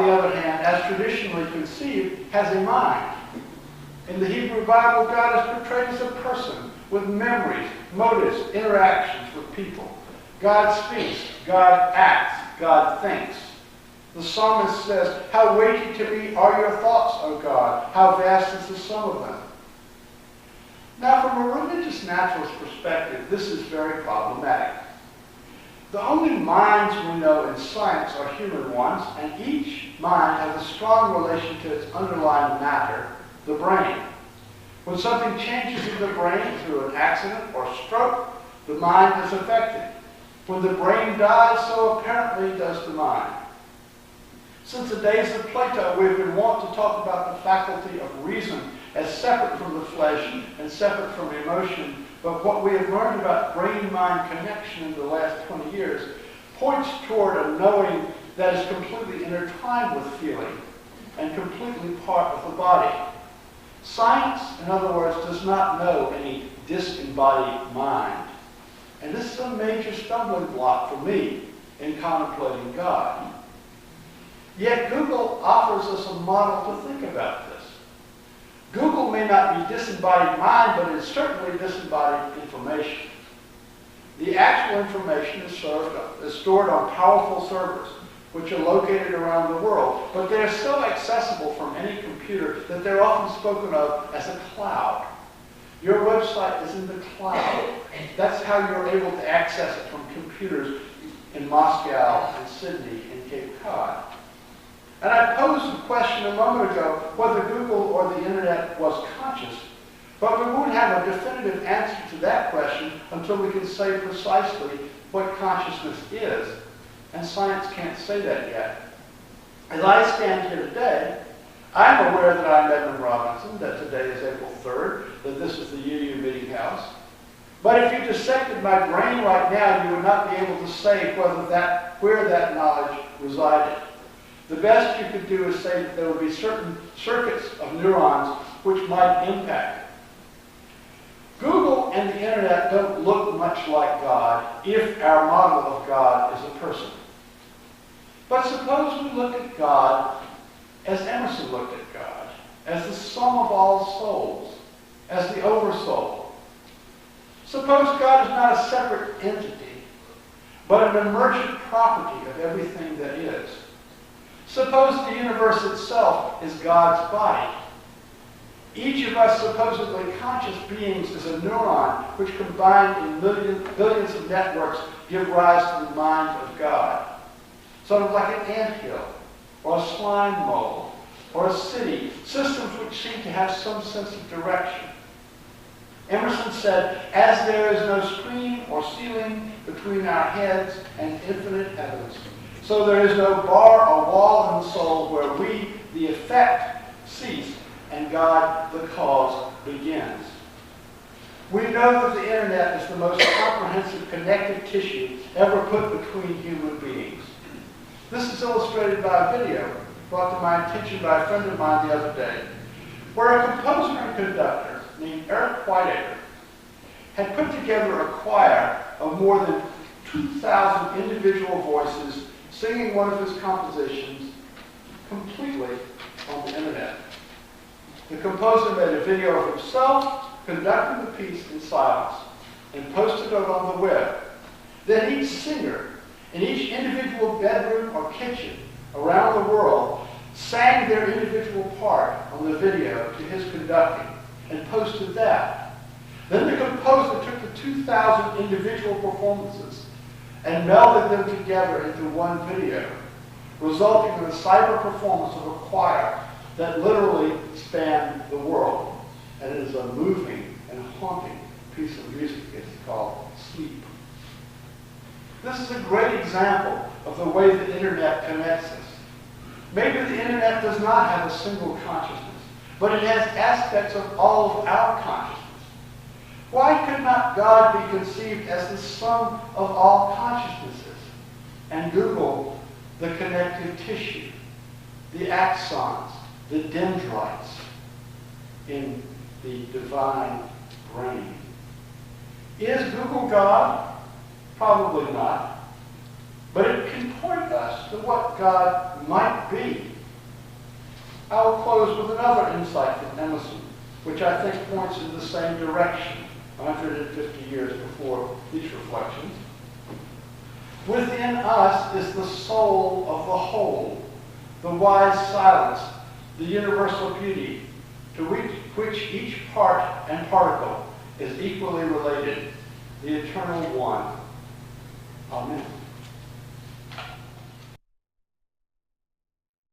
on the other hand, as traditionally conceived, has a mind. In the Hebrew Bible, God is portrayed as a person with memories, motives, interactions with people. God speaks, God acts, God thinks. The psalmist says, "How weighty to me are your thoughts, O God. How vast is the sum of them." Now, from a religious naturalist perspective, this is very problematic. The only minds we know in science are human ones, and each mind has a strong relation to its underlying matter, the brain. When something changes in the brain through an accident or stroke, the mind is affected. When the brain dies, so apparently does the mind. Since the days of Plato, we've been wont to talk about the faculty of reason as separate from the flesh and separate from emotion. But what we have learned about brain-mind connection in the last 20 years points toward a knowing that is completely intertwined with feeling and completely part of the body. Science, in other words, does not know any disembodied mind. And this is a major stumbling block for me in contemplating God. Yet Google offers us a model to think about this. Google may not be disembodied mind, but it's certainly disembodied information. The actual information is stored on powerful servers, which are located around the world, but they're so accessible from any computer that they're often spoken of as a cloud. Your website is in the cloud. That's how you're able to access it from computers in Moscow and Sydney and Cape Cod. And I posed the question a moment ago whether Google or the internet was conscious, but we won't have a definitive answer to that question until we can say precisely what consciousness is. And science can't say that yet. As I stand here today, I'm aware that I'm Edmund Robinson, that today is April 3rd, that this is the UU Meeting House. But if you dissected my brain right now, you would not be able to say where that knowledge resided. The best you could do is say that there would be certain circuits of neurons which might impact it. Google and the internet don't look much like God if our model of God is a person. But suppose we look at God as Emerson looked at God, as the sum of all souls, as the oversoul. Suppose God is not a separate entity, but an emergent property of everything that is. Suppose the universe itself is God's body. Each of us supposedly conscious beings is a neuron which combined in billions of networks give rise to the mind of God. Sort of like an anthill, or a slime mold, or a city, systems which seem to have some sense of direction. Emerson said, "As there is no screen or ceiling between our heads and infinite heavens, so there is no bar or wall in the soul where we, the effect, cease, and God, the cause, begins." We know that the internet is the most comprehensive connective tissue ever put between human beings. This is illustrated by a video brought to my attention by a friend of mine the other day, where a composer and conductor named Eric Whiteacre had put together a choir of more than 2,000 individual voices singing one of his compositions completely on the internet. The composer made a video of himself conducting the piece in silence and posted it on the web. Then each singer in each individual bedroom or kitchen around the world sang their individual part on the video to his conducting and posted that. Then the composer took the 2,000 individual performances and melded them together into one video, resulting in a cyber performance of a choir that literally spanned the world. And it is a moving and haunting piece of music. It's called Sleep. This is a great example of the way the internet connects us. Maybe the internet does not have a single consciousness, but it has aspects of all of our consciousness. Why could not God be conceived as the sum of all consciousnesses? And Google, the connective tissue, the axons, the dendrites in the divine brain. Is Google God? Probably not. But it can point us to what God might be I will close with another insight from Emerson, which I think points in the same direction 150 years before these reflections. Within us is the soul of the whole, the wise silence, the universal beauty, to which each part and particle is equally related, the eternal one. Amen.